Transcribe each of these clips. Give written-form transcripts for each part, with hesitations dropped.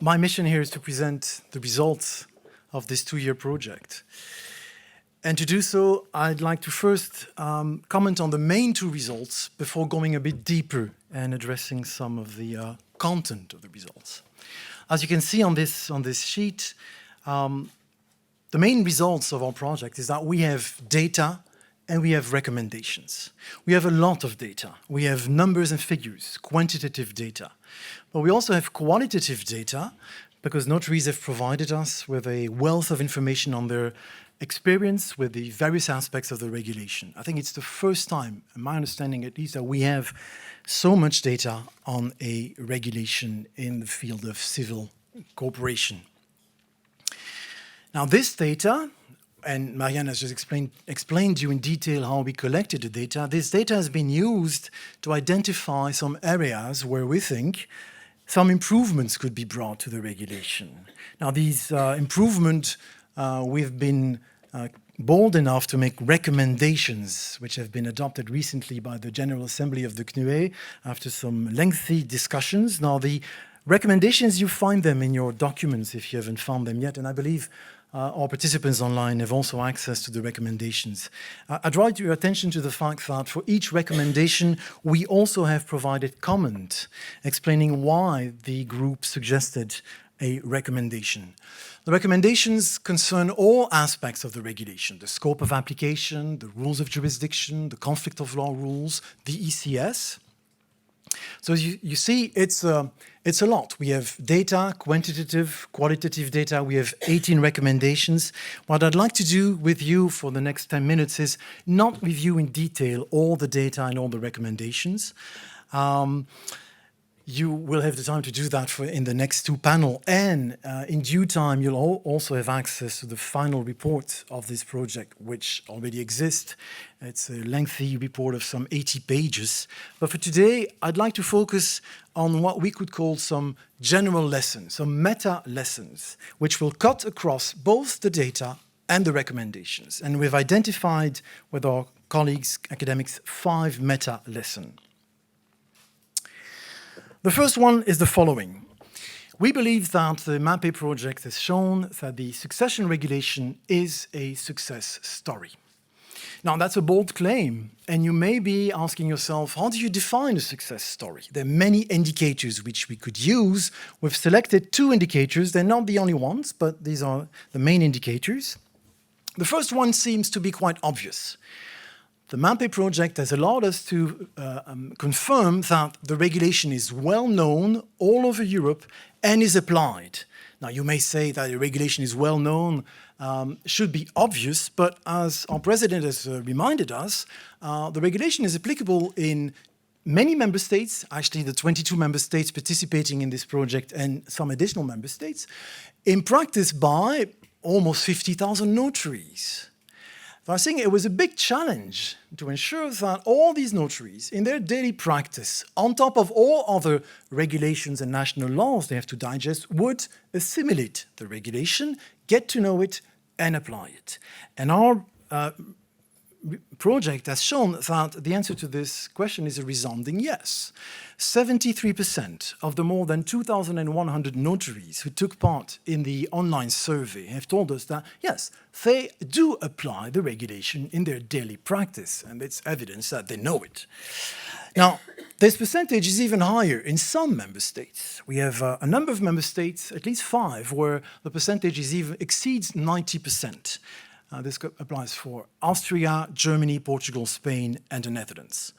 My mission here is to present the results of this 2-year project. And to do so, I'd like to first comment on the main 2 results before going a bit deeper and addressing some of the content of the results. As you can see on this sheet, the main results of our project is that we have data and we have recommendations. We have a lot of data. We have numbers and figures, quantitative data. But we also have qualitative data because notaries have provided us with a wealth of information on their experience with the various aspects of the regulation. I think it's the first time, in my understanding at least, that we have so much data on a regulation in the field of civil cooperation. Now this data, and Marianne has just explained to you in detail how we collected the data, this data has been used to identify some areas where we think some improvements could be brought to the regulation. Now these improvements, we've been bold enough to make recommendations which have been adopted recently by the General Assembly of the CNUE after some lengthy discussions. Now the recommendations, you find them in your documents if you haven't found them yet, and I believe our participants online have also access to the recommendations. I draw your attention to the fact that for each recommendation, we also have provided comment explaining why the group suggested a recommendation. The recommendations concern all aspects of the regulation: the scope of application, the rules of jurisdiction, the conflict of law rules, the ECS. So you see, it's a lot. We have data, quantitative, qualitative data. We have 18 recommendations. What I'd like to do with you for the next 10 minutes is not review in detail all the data and all the recommendations. You will have the time to do that in the next 2 panels, and in due time you'll also have access to the final report of this project, which already exists. It's a lengthy report of some 80 pages. But for today, I'd like to focus on what we could call some general lessons, some meta lessons, which will cut across both the data and the recommendations. And we've identified with our colleagues, academics, 5 meta lessons. The first one is the following. We believe that the MAPE-Projekt has shown that the succession regulation is a success story. Now, that's a bold claim, and you may be asking yourself, how do you define a success story? There are many indicators which we could use. We've selected 2 indicators. They're not the only ones, but these are the main indicators. The first one seems to be quite obvious. The MAPE-Projekt has allowed us to confirm that the regulation is well known all over Europe and is applied. Now, you may say that the regulation is well known, should be obvious, but as our president has reminded us, the regulation is applicable in many member states, actually the 22 member states participating in this project and some additional member states, in practice by almost 50,000 notaries. I think it was a big challenge to ensure that all these notaries, in their daily practice, on top of all other regulations and national laws they have to digest, would assimilate the regulation, get to know it, and apply it. And our project has shown that the answer to this question is a resounding yes. 73% of the more than 2,100 notaries who took part in the online survey have told us that, yes, they do apply the regulation in their daily practice, and it's evidence that they know it. Now, this percentage is even higher in some member states. We have a number of member states, at least 5, where the percentage exceeds 90%. This applies for Austria, Germany, Portugal, Spain, and the Netherlands.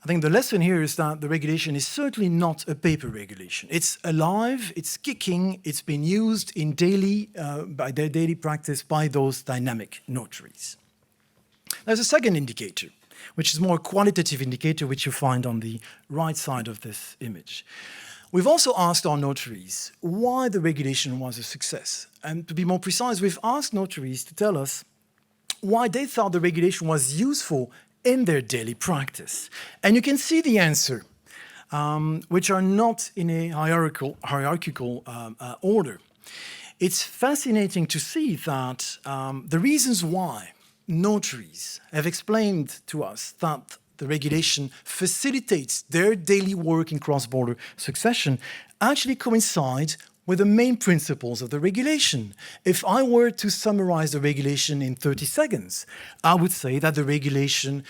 I think the lesson here is that the regulation is certainly not a paper regulation. It's alive, it's kicking, it's been used in by their daily practice by those dynamic notaries. There's a second indicator, which is more a qualitative indicator, which you find on the right side of this image. We've also asked our notaries why the regulation was a success. And to be more precise, we've asked notaries to tell us why they thought the regulation was useful in their daily practice. And you can see the answer, which are not in a hierarchical order. It's fascinating to see that the reasons why notaries have explained to us that the regulation facilitates their daily work in cross-border succession actually coincide with the main principles of the regulation. If I were to summarize the regulation in 30 seconds, I would say that the regulation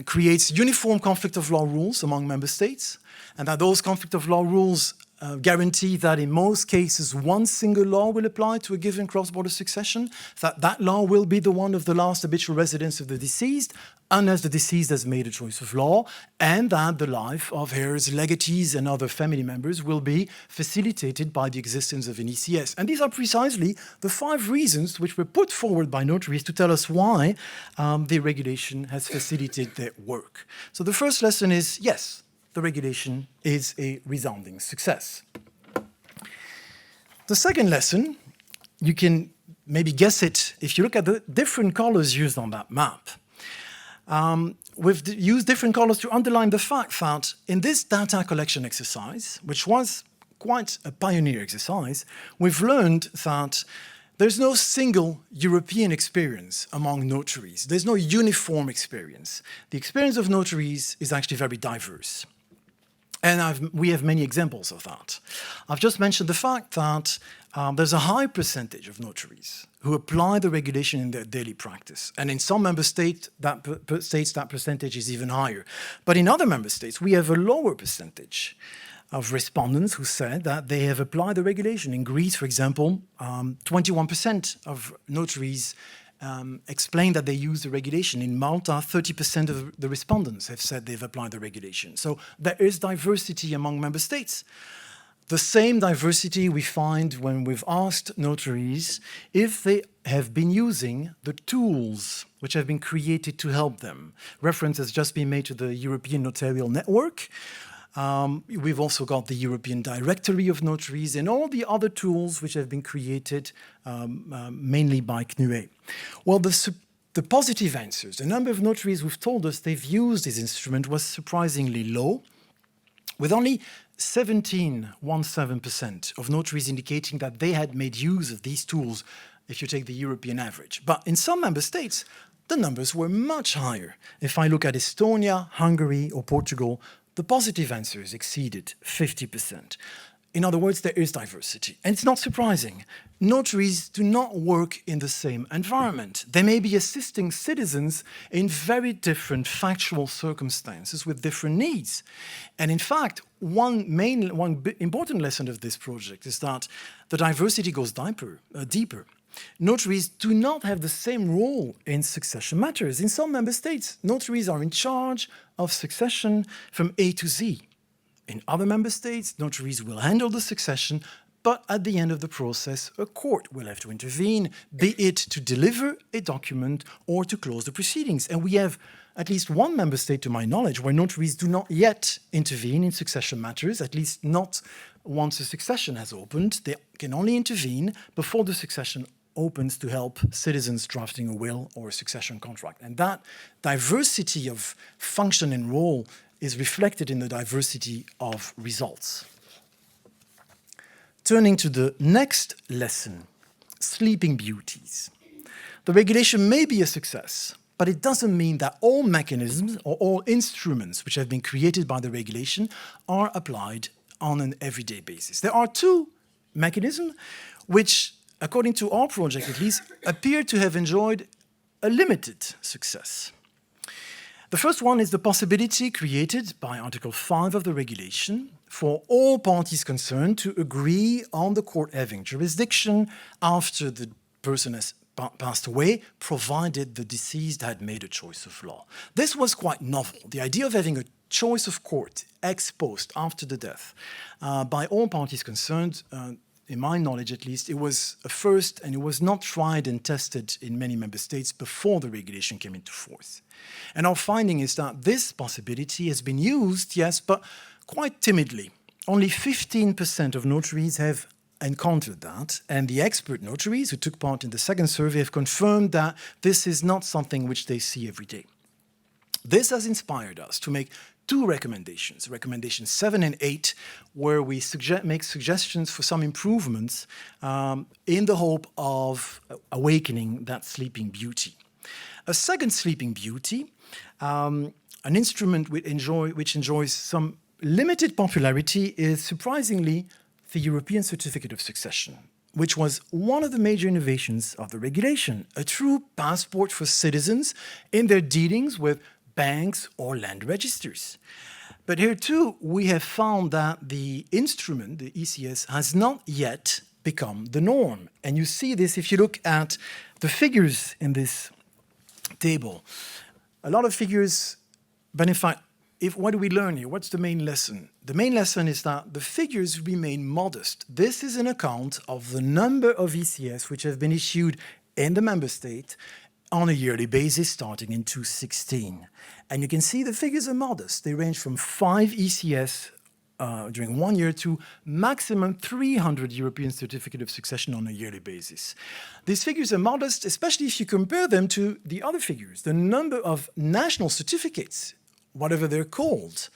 creates uniform conflict of law rules among member states, and that those conflict of law rules guarantee that in most cases one single law will apply to a given cross-border succession, that that law will be the one of the last habitual residence of the deceased, unless the deceased has made a choice of law, and that the life of heirs, legatees, and other family members will be facilitated by the existence of an ECS. And these are precisely the 5 reasons which were put forward by notaries to tell us why the regulation has facilitated their work. So the first lesson is, yes, the regulation is a resounding success. The second lesson, you can maybe guess it if you look at the different colors used on that map. We've used different colors to underline the fact that in this data collection exercise, which was quite a pioneer exercise, we've learned that there's no single European experience among notaries. There's no uniform experience. The experience of notaries is actually very diverse. And we have many examples of that. I've just mentioned the fact that there's a high percentage of notaries who apply the regulation in their daily practice. And in some member states, that percentage is even higher. But in other member states, we have a lower percentage of respondents who said that they have applied the regulation. In Greece, for example, 21% of notaries explained that they use the regulation. In Malta, 30% of the respondents have said they've applied the regulation. So there is diversity among member states. The same diversity we find when we've asked notaries if they have been using the tools which have been created to help them. Reference has just been made to the European Notarial Network. We've also got the European Directory of Notaries and all the other tools which have been created mainly by CNUE. Well, the positive answers, the number of notaries who've told us they've used this instrument was surprisingly low, with only 17% of notaries indicating that they had made use of these tools if you take the European average. But in some member states, the numbers were much higher. If I look at Estonia, Hungary, or Portugal, the positive answers exceeded 50%. In other words, there is diversity. And it's not surprising. Notaries do not work in the same environment. They may be assisting citizens in very different factual circumstances with different needs. And in fact, one important lesson of this project is that the diversity goes deeper. Notaries do not have the same role in succession matters. In some member states, notaries are in charge of succession from A to Z. In other member states, notaries will handle the succession, but at the end of the process, a court will have to intervene, be it to deliver a document or to close the proceedings. And we have at least one member state, to my knowledge, where notaries do not yet intervene in succession matters, at least not once a succession has opened. They can only intervene before the succession opens to help citizens drafting a will or a succession contract. And that diversity of function and role is reflected in the diversity of results. Turning to the next lesson, sleeping beauties. The regulation may be a success, but it doesn't mean that all mechanisms or all instruments which have been created by the regulation are applied on an everyday basis. There are 2 mechanisms which, according to our project at least, appear to have enjoyed a limited success. The first one is the possibility created by Article 5 of the regulation for all parties concerned to agree on the court having jurisdiction after the person has passed away, provided the deceased had made a choice of law. This was quite novel. The idea of having a choice of court ex post after the death by all parties concerned, in my knowledge at least, it was a first, and it was not tried and tested in many member states before the regulation came into force. And our finding is that this possibility has been used, yes, but quite timidly. Only 15% of notaries have encountered that, and the expert notaries who took part in the second survey have confirmed that this is not something which they see every day. This has inspired us to make 2 recommendations, recommendations 7 and 8, where we make suggestions for some improvements in the hope of awakening that sleeping beauty. A second sleeping beauty, an instrument which enjoys some limited popularity, is surprisingly the European Certificate of Succession, which was one of the major innovations of the regulation, a true passport for citizens in their dealings with banks or land registers. But here too, we have found that the instrument, the ECS, has not yet become the norm. And you see this if you look at the figures in this table. A lot of figures, but in fact, what do we learn here? What's the main lesson? The main lesson is that the figures remain modest. This is an account of the number of ECS which have been issued in the member state on a yearly basis starting in 2016. And you can see the figures are modest. They range from 5 ECS during 1 year to maximum 300 European Certificate of Succession on a yearly basis. These figures are modest, especially if you compare them to the other figures, the number of national certificates, whatever they're called,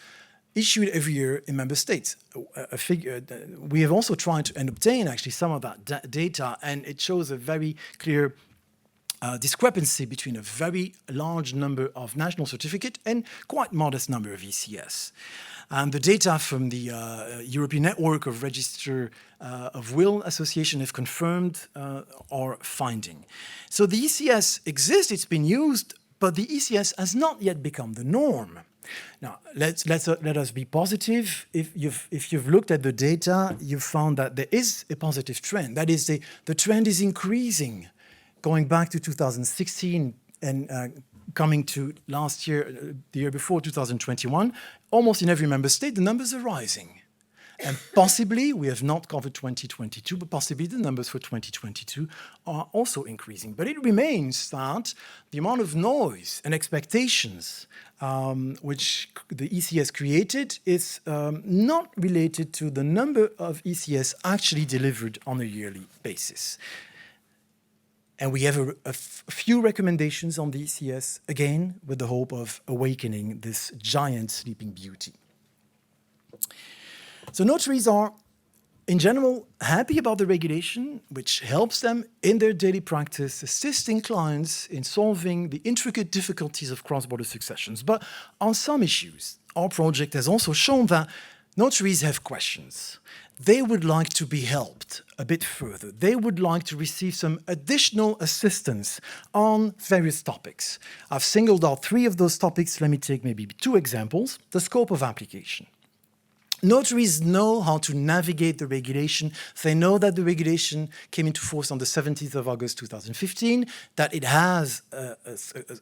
issued every year in member states. A figure we have also tried to obtain actually some of that data, and it shows a very clear discrepancy between a very large number of national certificate and quite modest number of ECS. And the data from the European Network of Register of Will Association have confirmed our finding. So the ECS exists, it's been used, but the ECS has not yet become the norm. Now, let us be positive. If you've looked at the data, you've found that there is a positive trend. That is, the trend is increasing. Going back to 2016 and coming to last year, the year before, 2021, almost in every member state, the numbers are rising. And possibly, we have not covered 2022, but possibly the numbers for 2022 are also increasing. But it remains that the amount of noise and expectations which the ECS created is not related to the number of ECS actually delivered on a yearly basis. And we have a few recommendations on the ECS, again, with the hope of awakening this giant sleeping beauty. So notaries are, in general, happy about the regulation, which helps them in their daily practice, assisting clients in solving the intricate difficulties of cross-border successions. But on some issues, our project has also shown that notaries have questions. They would like to be helped a bit further. They would like to receive some additional assistance on various topics. I've singled out 3 of those topics. Let me take maybe 2 examples. The scope of application. Notaries know how to navigate the regulation. They know that the regulation came into force on the 17th of August 2015, that it has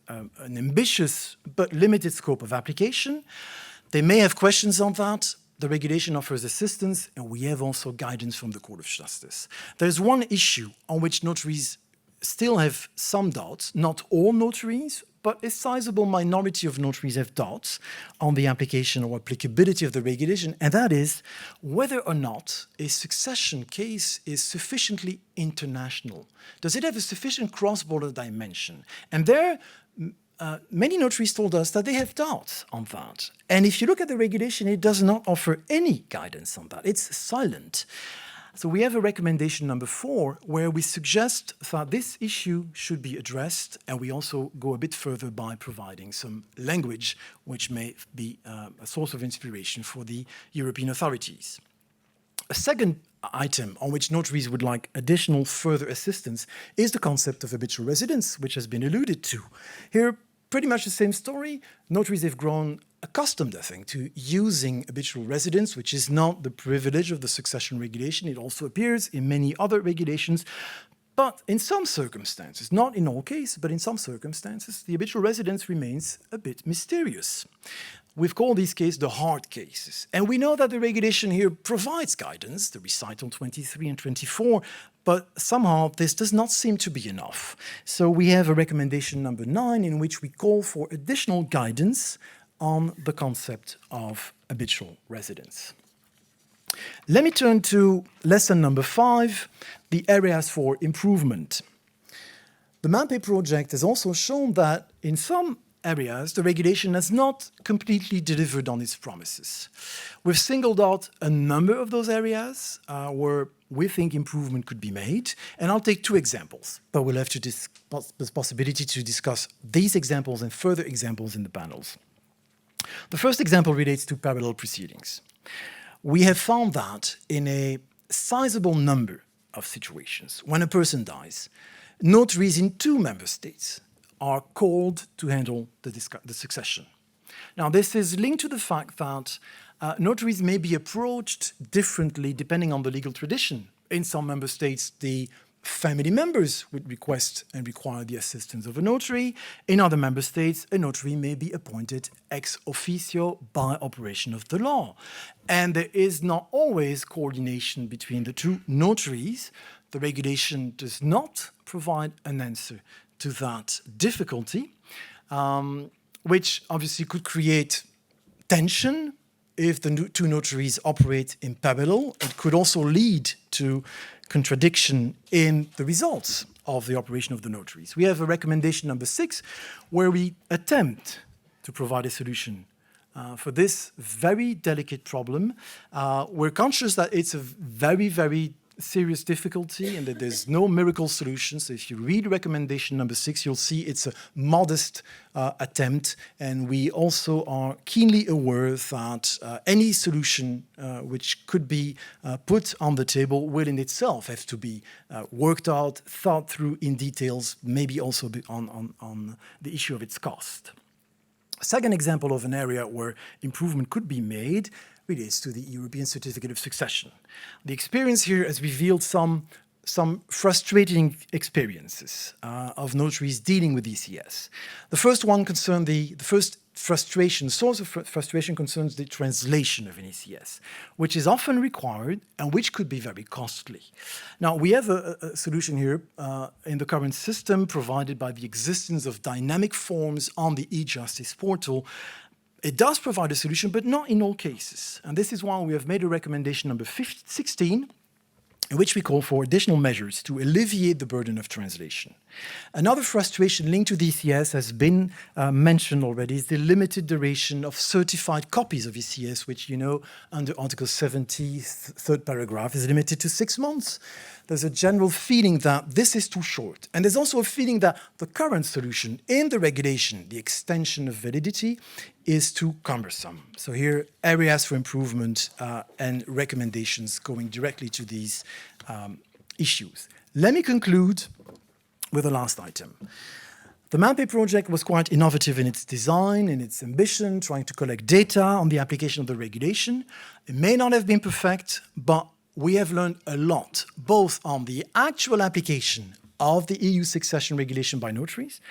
an ambitious but limited scope of application. They may have questions on that. The regulation offers assistance, and we have also guidance from the Court of Justice. There's one issue on which notaries still have some doubts. Not all notaries, but a sizable minority of notaries have doubts on the application or applicability of the regulation, and that is whether or not a succession case is sufficiently international. Does it have a sufficient cross-border dimension? And there, many notaries told us that they have doubts on that. And if you look at the regulation, it does not offer any guidance on that. It's silent. So we have a recommendation number 4, where we suggest that this issue should be addressed, and we also go a bit further by providing some language which may be a source of inspiration for the European authorities. A second item on which notaries would like additional further assistance is the concept of habitual residence, which has been alluded to. Here, pretty much the same story. Notaries have grown accustomed, I think, to using habitual residence, which is not the privilege of the succession regulation. It also appears in many other regulations. But in some circumstances, not in all cases, but in some circumstances, the habitual residence remains a bit mysterious. We've called these cases the hard cases. And we know that the regulation here provides guidance, the recital 23 and 24, but somehow this does not seem to be enough. So we have a recommendation number 9 in which we call for additional guidance on the concept of habitual residence. Let me turn to lesson number 5, the areas for improvement. The MAPE-Projekt has also shown that in some areas, the regulation has not completely delivered on its promises. We've singled out a number of those areas where we think improvement could be made, and I'll take 2 examples, but we'll have the possibility to discuss these examples and further examples in the panels. The first example relates to parallel proceedings. We have found that in a sizable number of situations when a person dies, notaries in 2 member states are called to handle the succession. Now, this is linked to the fact that notaries may be approached differently depending on the legal tradition. In some member states, the family members would request and require the assistance of a notary. In other member states, a notary may be appointed ex officio by operation of the law. And there is not always coordination between the 2 notaries. The regulation does not provide an answer to that difficulty, which obviously could create tension if the 2 notaries operate in parallel. It could also lead to contradiction in the results of the operation of the notaries. We have a recommendation number 6, where we attempt to provide a solution for this very delicate problem. We're conscious that it's a very, very serious difficulty and that there's no miracle solution. So if you read recommendation number 6, you'll see it's a modest attempt. And we also are keenly aware that any solution which could be put on the table will in itself have to be worked out, thought through in details, maybe also on the issue of its cost. Second example of an area where improvement could be made relates to the European Certificate of Succession. The experience here has revealed some frustrating experiences of notaries dealing with ECS. The first one concerned the first source of frustration concerns the translation of an ECS, which is often required and which could be very costly. Now, we have a solution here in the current system provided by the existence of dynamic forms on the e-justice portal. It does provide a solution, but not in all cases. And this is why we have made a recommendation number 16, in which we call for additional measures to alleviate the burden of translation. Another frustration linked to the ECS has been mentioned already, is the limited duration of certified copies of ECS, which, you know, under Article 70, third paragraph, is limited to 6 months. There's a general feeling that this is too short. And there's also a feeling that the current solution in the regulation, the extension of validity, is too cumbersome. So here, areas for improvement and recommendations going directly to these issues. Let me conclude with the last item. The MAPE-Projekt was quite innovative in its design, in its ambition, trying to collect data on the application of the regulation. It may not have been perfect, but we have learned a lot, both on the actual application of the EU succession regulation by notaries,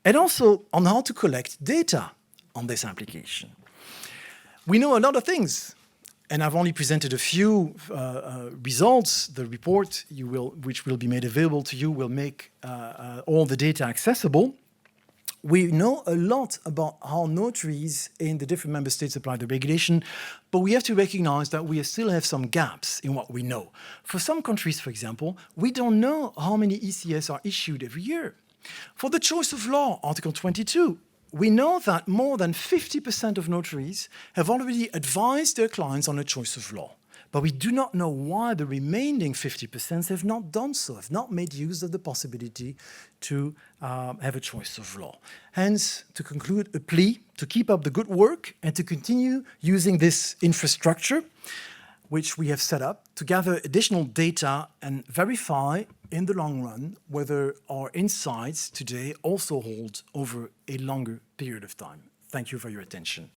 and also on how to collect data on this application. We know a lot of things, and I've only presented a few results. The report which will be made available to you will make all the data accessible. We know a lot about how notaries in the different member states apply the regulation, but we have to recognize that we still have some gaps in what we know. For some countries, for example, we don't know how many ECS are issued every year. For the choice of law, Article 22, we know that more than 50% of notaries have already advised their clients on a choice of law. But we do not know why the remaining 50% have not done so, have not made use of the possibility to have a choice of law. Hence, to conclude, a plea to keep up the good work and to continue using this infrastructure, which we have set up, to gather additional data and verify in the long run whether our insights today also hold over a longer period of time. Thank you for your attention.